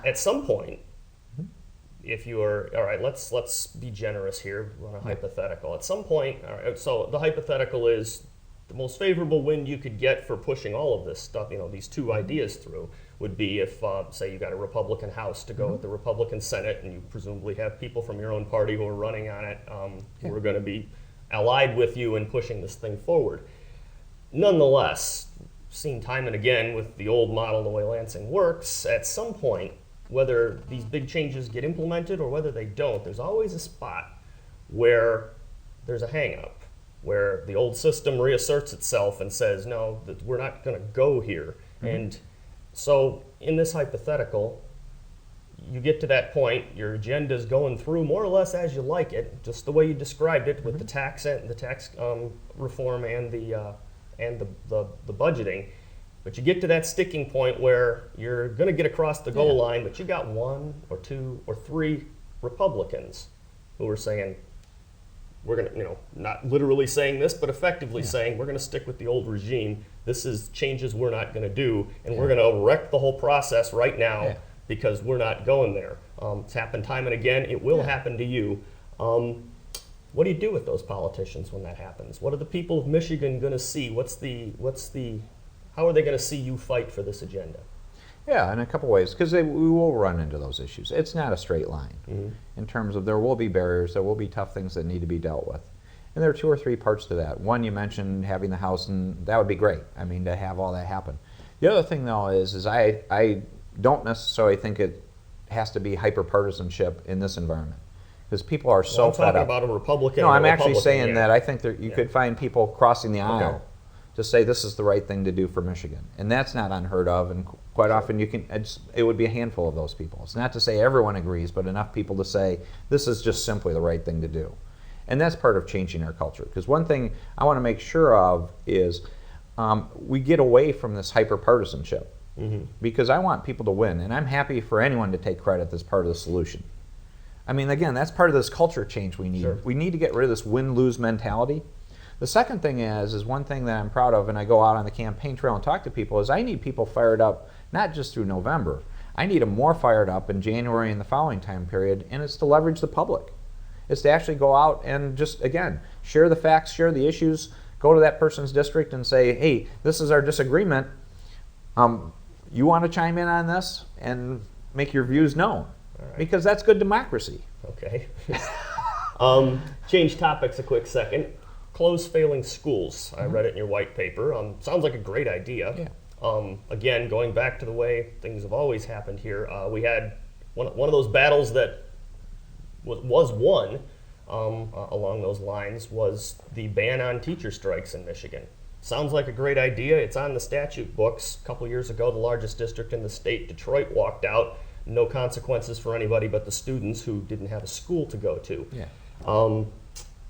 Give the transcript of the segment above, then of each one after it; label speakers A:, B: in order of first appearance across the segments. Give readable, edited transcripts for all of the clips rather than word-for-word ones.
A: At some point, if you are all right, let's be generous here on a
B: Yeah.
A: hypothetical. At some point, all right, so the hypothetical is the most favorable win you could get for pushing all of this stuff. These two ideas through would be if, say, you got a Republican House to go with the Republican Senate, and you presumably have people from your own party who are running on it,
B: Yeah.
A: who are going to be allied with you in pushing this thing forward. Nonetheless, seen time and again with the old model, the way Lansing works, at some point, whether these big changes get implemented or whether they don't, there's always a spot where there's a hang-up, where the old system reasserts itself and says, no, that we're not going to go here. And so in this hypothetical, you get to that point, your agenda is going through more or less as you like it, just the way you described it, with the tax reform and the budgeting. But you get to that sticking point where you're going to get across the goal line, but you got one or two or three Republicans who are saying, we're going to, not literally saying this, but effectively saying, we're going to stick with the old regime. This is changes we're not going to do, and we're going to wreck the whole process right now because we're not going there. It's happened time and again. It will happen to you. What do you do with those politicians when that happens? What are the people of Michigan going to see? How are they going to see you fight for this agenda?
B: Yeah, in a couple ways, because we will run into those issues. It's not a straight line in terms of there will be barriers, there will be tough things that need to be dealt with. And there are two or three parts to that. One, you mentioned having the House, and that would be great. I mean, to have all that happen. The other thing, though, is I don't necessarily think it has to be hyper-partisanship in this environment. Because people are so fed up.
A: I'm talking about a Republican.
B: No, I'm
A: a
B: actually
A: Republican,
B: saying that I think that you could find people crossing the aisle to say this is the right thing to do for Michigan, and that's not unheard of. And quite often, it would be a handful of those people. It's not to say everyone agrees, but enough people to say this is just simply the right thing to do, and that's part of changing our culture. Because one thing I want to make sure of is we get away from this hyper-partisanship, because I want people to win, and I'm happy for anyone to take credit that's part of the solution. I mean, again, that's part of this culture change we need.
A: Sure.
B: We need to get rid of this win-lose mentality. The second thing is one thing that I'm proud of, and I go out on the campaign trail and talk to people, is I need people fired up, not just through November. I need them more fired up in January and the following time period, and it's to leverage the public. It's to actually go out and just, again, share the facts, share the issues, go to that person's district and say, hey, this is our disagreement. You want to chime in on this and make your views known, because that's good democracy.
A: Okay. Change topics a quick second. Close failing schools. I read it in your white paper. Sounds like a great idea.
B: Yeah.
A: Again, going back to the way things have always happened here, we had one of those battles that was won along those lines was the ban on teacher strikes in Michigan. Sounds like a great idea. It's on the statute books. A couple years ago, the largest district in the state, Detroit, walked out. No consequences for anybody but the students who didn't have a school to go to.
B: Yeah.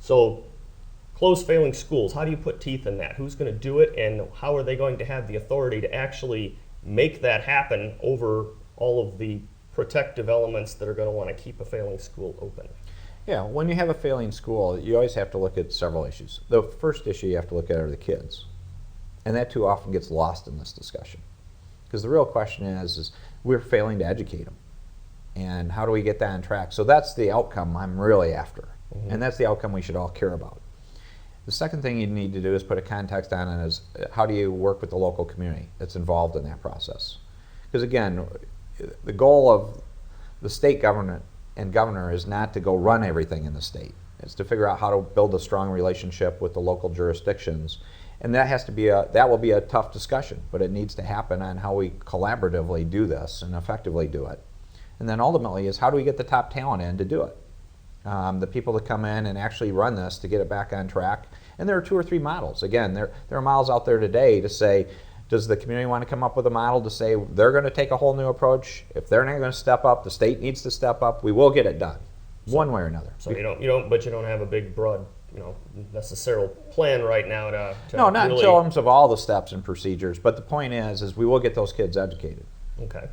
A: So close failing schools, how do you put teeth in that? Who's going to do it, and how are they going to have the authority to actually make that happen over all of the protective elements that are going to want to keep a failing school open?
B: Yeah, when you have a failing school, you always have to look at several issues. The first issue you have to look at are the kids. And that too often gets lost in this discussion. Because the real question is we're failing to educate them. And how do we get that on track? So that's the outcome I'm really after. And that's the outcome we should all care about. The second thing you need to do is put a context on it is how do you work with the local community that's involved in that process? Because again, the goal of the state government and governor is not to go run everything in the state. It's to figure out how to build a strong relationship with the local jurisdictions. And that will be a tough discussion, but it needs to happen on how we collaboratively do this and effectively do it. And then ultimately is how do we get the top talent in to do it? The people that come in and actually run this to get it back on track. And there are two or three models. Again, there are models out there today to say, does the community want to come up with a model to say they're going to take a whole new approach? If they're not going to step up, the state needs to step up. We will get it done, one way or another.
A: So you don't have a big, broad, necessary plan right now to
B: no, not
A: really...
B: in terms of all the steps and procedures. But the point is we will get those kids educated.
A: Okay.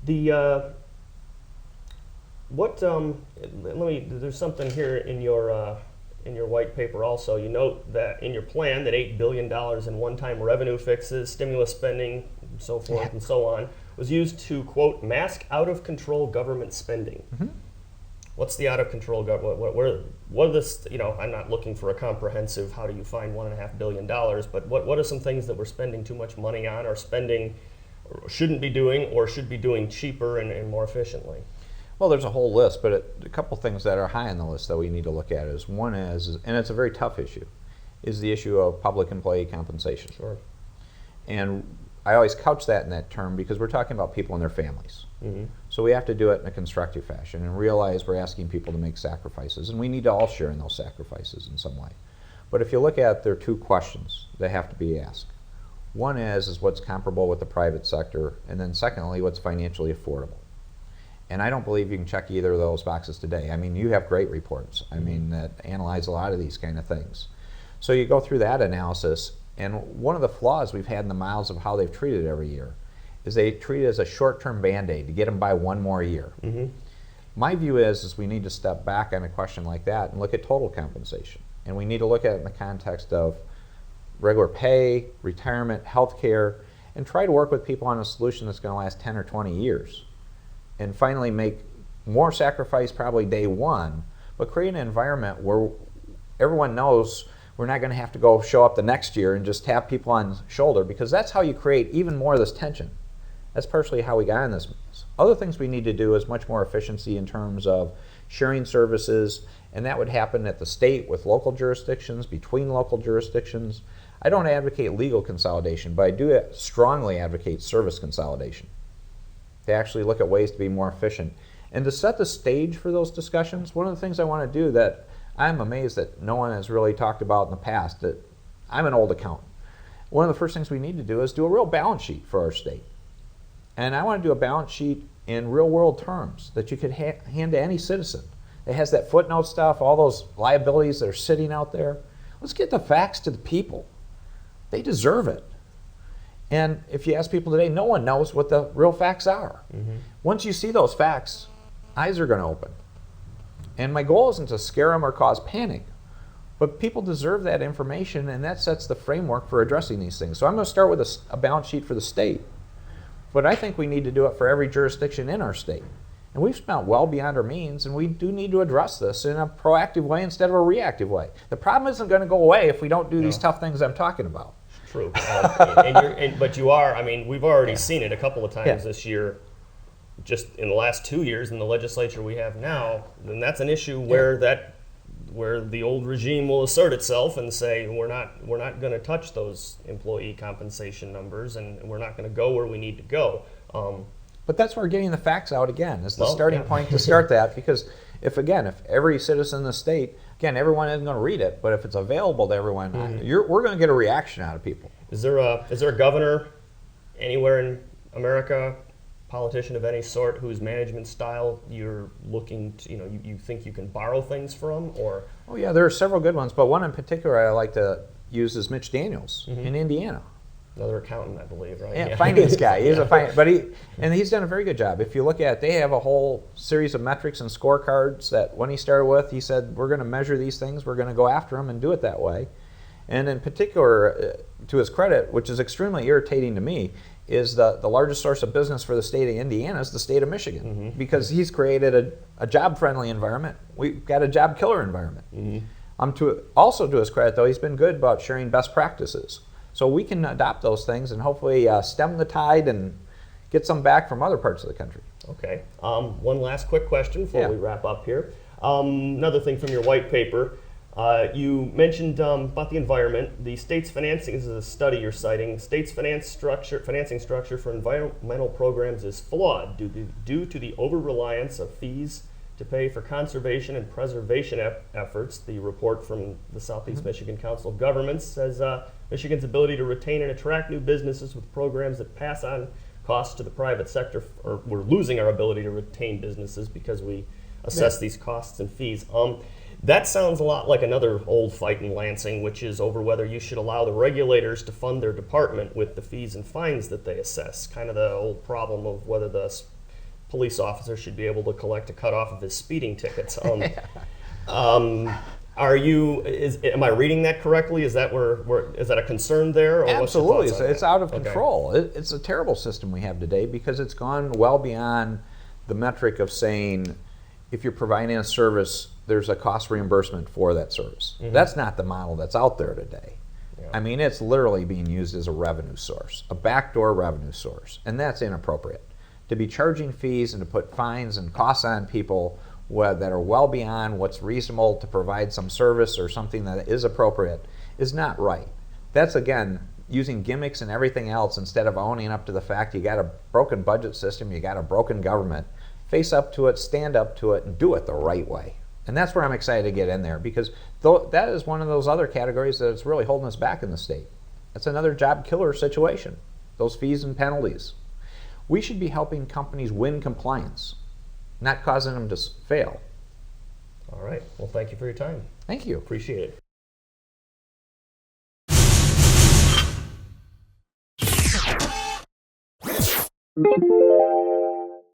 A: There's something here in your in your white paper also, you note that in your plan that $8 billion in one-time revenue fixes, stimulus spending, and so forth and so on, was used to, quote, mask out-of-control government spending. What's the out-of-control government? What are this, I'm not looking for a comprehensive, how do you find $1.5 billion, but what are some things that we're spending too much money on, or spending, or shouldn't be doing, or should be doing cheaper and more efficiently?
B: Well, there's a whole list, but a couple things that are high on the list that we need to look at is one is, and it's a very tough issue, is the issue of public employee compensation.
A: Sure.
B: And I always couch that in that term because we're talking about people and their families. So we have to do it in a constructive fashion and realize we're asking people to make sacrifices, and we need to all share in those sacrifices in some way. But if you look at, there are two questions that have to be asked. One is what's comparable with the private sector, and then secondly, what's financially affordable. And I don't believe you can check either of those boxes today. I mean, you have great reports, that analyze a lot of these kind of things. So you go through that analysis, and one of the flaws we've had in the models of how they've treated it every year is they treat it as a short-term Band-Aid to get them by one more year. My view is we need to step back on a question like that and look at total compensation. And we need to look at it in the context of regular pay, retirement, health care, and try to work with people on a solution that's going to last 10 or 20 years. And finally make more sacrifice probably day one, but create an environment where everyone knows we're not going to have to go show up the next year and just tap people on the shoulder, because that's how you create even more of this tension. That's partially how we got in this. Other things we need to do is much more efficiency in terms of sharing services, and that would happen at the state with local jurisdictions, between local jurisdictions. I don't advocate legal consolidation, but I do strongly advocate service consolidation. To actually look at ways to be more efficient. And to set the stage for those discussions, one of the things I want to do that I'm amazed that no one has really talked about in the past, that I'm an old accountant. One of the first things we need to do is do a real balance sheet for our state. And I want to do a balance sheet in real world terms that you could hand to any citizen. It has that footnote stuff, all those liabilities that are sitting out there. Let's get the facts to the people. They deserve it. And if you ask people today, no one knows what the real facts are. Once you see those facts, eyes are going to open. And my goal isn't to scare them or cause panic, but people deserve that information, and that sets the framework for addressing these things. So I'm going to start with a balance sheet for the state, but I think we need to do it for every jurisdiction in our state. And we've spent well beyond our means, and we do need to address this in a proactive way instead of a reactive way. The problem isn't going to go away if we don't do these tough things I'm talking about.
A: True. But you are, we've already seen it a couple of times this year, just in the last 2 years in the legislature we have now, and that's an issue where the old regime will assert itself and say, we're not going to touch those employee compensation numbers, and we're not going to go where we need to go.
B: But that's where getting the facts out again is the starting point to start that, because if every citizen in the state, everyone isn't going to read it, but if it's available to everyone, we're going to get a reaction out of people.
A: Is there a governor anywhere in America, politician of any sort, whose management style you're looking to, you think you can borrow things from, or?
B: Oh yeah, there are several good ones, but one in particular I like to use is Mitch Daniels in Indiana.
A: Another accountant, I believe, right?
B: Yeah, finance guy. He's he's done a very good job. If you look at it, they have a whole series of metrics and scorecards that when he started with, he said, we're going to measure these things, we're going to go after them and do it that way. And in particular, to his credit, which is extremely irritating to me, is the largest source of business for the state of Indiana is the state of Michigan, because he's created a job-friendly environment. We've got a job-killer environment. Also to his credit, though, he's been good about sharing best practices. So we can adopt those things and hopefully stem the tide and get some back from other parts of the country.
A: Okay. One last quick question before we wrap up here. Another thing from your white paper, you mentioned about the environment. The state's financing, this is a study you're citing, state's financing structure for environmental programs is flawed due to the over-reliance of fees to pay for conservation and preservation efforts. The report from the Southeast Michigan Council of Governments says Michigan's ability to retain and attract new businesses with programs that pass on costs to the private sector, or we're losing our ability to retain businesses because we assess these costs and fees. That sounds a lot like another old fight in Lansing, which is over whether you should allow the regulators to fund their department with the fees and fines that they assess. Kind of the old problem of whether the police officer should be able to collect a cut off of his speeding tickets. Am I reading that correctly? Is that is that a concern there? Or
B: Absolutely,
A: what's your thoughts on
B: it's
A: that?
B: out of
A: Okay.
B: control. It's a terrible system we have today because it's gone well beyond the metric of saying if you're providing a service, there's a cost reimbursement for that service. That's not the model that's out there today.
A: Yeah.
B: I mean, it's literally being used as a revenue source, a backdoor revenue source, and that's inappropriate. To be charging fees and to put fines and costs on people that are well beyond what's reasonable to provide some service or something that is appropriate is not right. That's, again, using gimmicks and everything else instead of owning up to the fact you got a broken budget system, you got a broken government. Face up to it, stand up to it, and do it the right way. And that's where I'm excited to get in there because that is one of those other categories that's really holding us back in the state. That's another job killer situation, those fees and penalties. We should be helping companies win compliance, not causing them to fail.
A: All right. Well, thank you for your time.
B: Thank you.
A: Appreciate it.